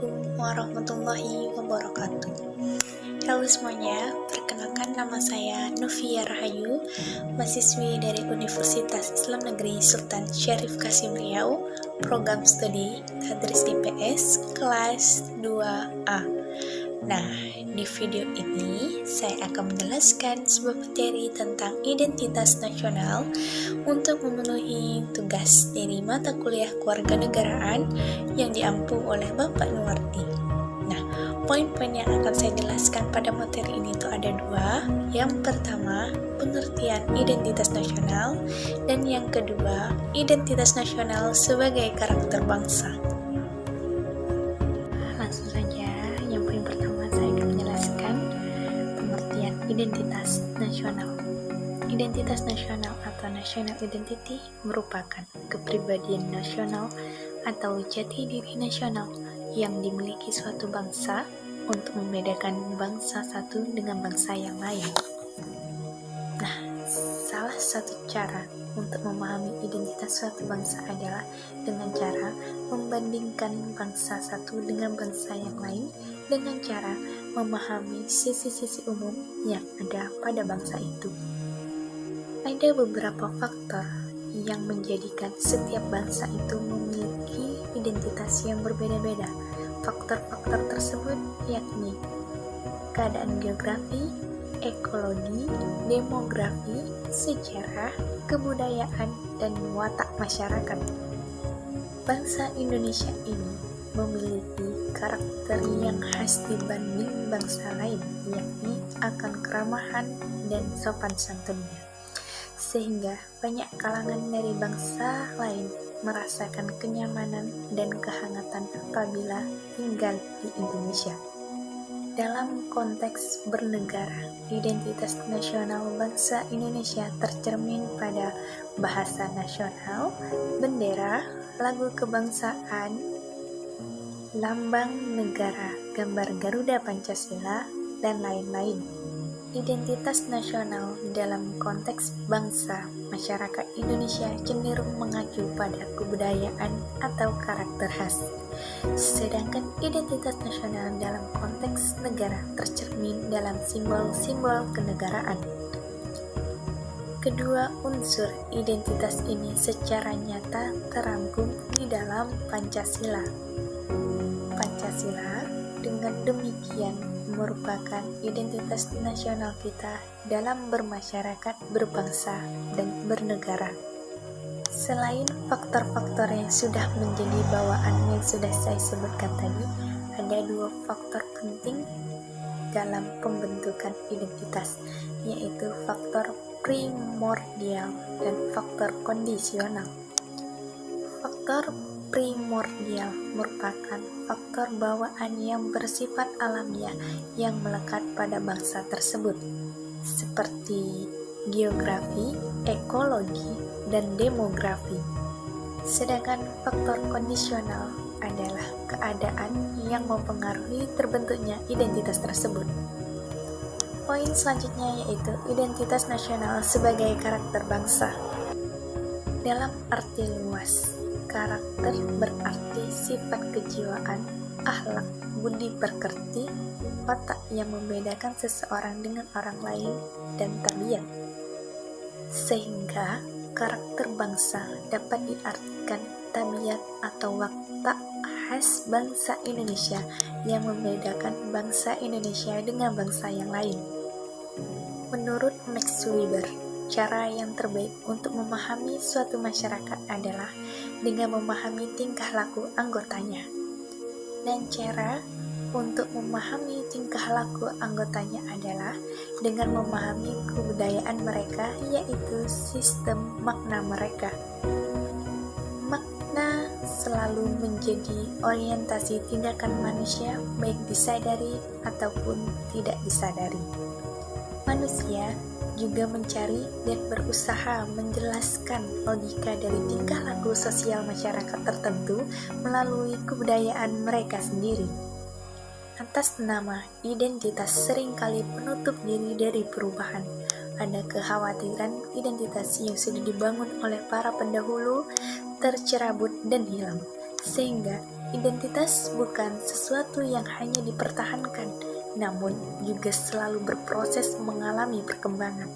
Assalamualaikum warahmatullahi wabarakatuh. Halo semuanya, perkenalkan nama saya Novia Rahayu, mahasiswi dari Universitas Islam Negeri Sultan Syarif Qasim Riau, program studi Tadris IPS kelas 2A. Nah, di video ini saya akan menjelaskan sebuah materi tentang identitas nasional untuk memenuhi tugas dari mata kuliah kewarganegaraan yang diampu oleh Bapak Nuwardi. Nah, poin-poin yang akan saya jelaskan pada materi ini itu ada dua. Yang pertama, pengertian identitas nasional, dan yang kedua, identitas nasional sebagai karakter bangsa. Langsung saja, yang poin pertama saya akan menjelaskan pengertian identitas nasional. Identitas nasional atau national identity merupakan kepribadian nasional atau jati diri nasional yang dimiliki suatu bangsa untuk membedakan bangsa satu dengan bangsa yang lain. Nah, salah satu cara untuk memahami identitas suatu bangsa adalah dengan cara membandingkan bangsa satu dengan bangsa yang lain dengan cara memahami sisi-sisi umum yang ada pada bangsa itu. Ada beberapa faktor yang menjadikan setiap bangsa itu memiliki identitas yang berbeda-beda. Faktor-faktor tersebut yakni keadaan geografi, ekologi, demografi, sejarah, kebudayaan, dan watak masyarakat. Bangsa Indonesia ini memiliki karakter yang khas dibanding bangsa lain, yakni akan keramahan dan sopan santunnya. Sehingga banyak kalangan dari bangsa lain merasakan kenyamanan dan kehangatan apabila tinggal di Indonesia. Dalam konteks bernegara, identitas nasional bangsa Indonesia tercermin pada bahasa nasional, bendera, lagu kebangsaan, lambang negara, gambar Garuda Pancasila, dan lain-lain. Identitas nasional dalam konteks bangsa masyarakat Indonesia cenderung mengacu pada kebudayaan atau karakter khas. Sedangkan identitas nasional dalam konteks negara tercermin dalam simbol-simbol kenegaraan. Kedua unsur identitas ini secara nyata terangkum di dalam Pancasila. Pancasila dengan demikian merupakan identitas nasional kita dalam bermasyarakat, berbangsa, dan bernegara. Selain faktor-faktor yang sudah menjadi bawaan yang sudah saya sebutkan tadi, ada dua faktor penting dalam pembentukan identitas, yaitu faktor primordial dan faktor kondisional. Faktor primordial merupakan faktor bawaan yang bersifat alamiah yang melekat pada bangsa tersebut, seperti geografi, ekologi, dan demografi. Sedangkan faktor kondisional adalah keadaan yang mempengaruhi terbentuknya identitas tersebut. Poin selanjutnya yaitu identitas nasional sebagai karakter bangsa. Dalam arti luas, karakter berarti sifat kejiwaan, akhlak, budi pekerti, watak yang membedakan seseorang dengan orang lain, dan tabiat. Sehingga karakter bangsa dapat diartikan tabiat atau watak khas bangsa Indonesia yang membedakan bangsa Indonesia dengan bangsa yang lain. Menurut Max Weber, cara yang terbaik untuk memahami suatu masyarakat adalah dengan memahami tingkah laku anggotanya. Dan cara untuk memahami tingkah laku anggotanya adalah dengan memahami kebudayaan mereka, yaitu sistem makna mereka. Makna selalu menjadi orientasi tindakan manusia, baik disadari ataupun tidak disadari. Manusia juga mencari dan berusaha menjelaskan logika dari tingkah laku sosial masyarakat tertentu melalui kebudayaan mereka sendiri. Atas nama identitas seringkali penutup diri dari perubahan. Ada kekhawatiran identitas yang sudah dibangun oleh para pendahulu tercerabut dan hilang, sehingga identitas bukan sesuatu yang hanya dipertahankan, namun juga selalu berproses mengalami perkembangan.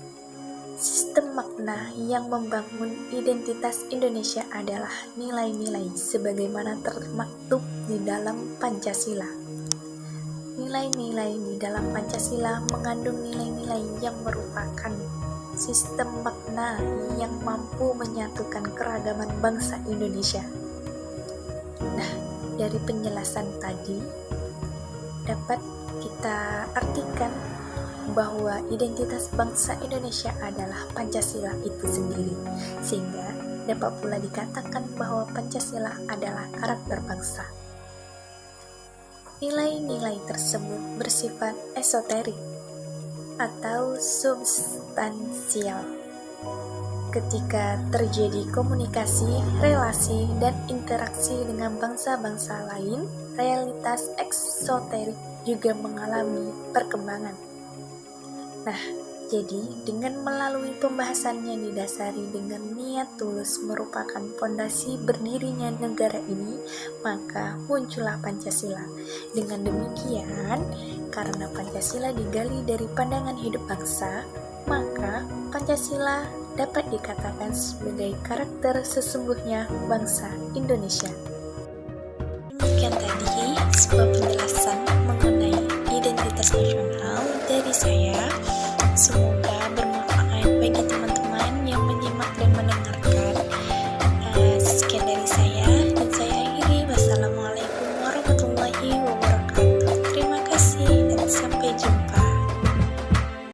Sistem makna yang membangun identitas Indonesia adalah nilai-nilai sebagaimana termaktub di dalam Pancasila. Nilai-nilai di dalam Pancasila mengandung nilai-nilai yang merupakan sistem makna yang mampu menyatukan keragaman bangsa Indonesia. Nah, dari penjelasan tadi dapat kita artikan bahwa identitas bangsa Indonesia adalah Pancasila itu sendiri, sehingga dapat pula dikatakan bahwa Pancasila adalah karakter bangsa. Nilai-nilai tersebut bersifat esoterik atau substansial. Ketika terjadi komunikasi, relasi, dan interaksi dengan bangsa-bangsa lain, realitas eksoterik juga mengalami perkembangan. Nah, jadi dengan melalui pembahasan yang didasari dengan niat tulus merupakan fondasi berdirinya negara ini, maka muncullah Pancasila. Dengan demikian, karena Pancasila digali dari pandangan hidup bangsa, maka Pancasila dapat dikatakan sebagai karakter sesungguhnya bangsa Indonesia. Demikian tadi sebuah penjelasan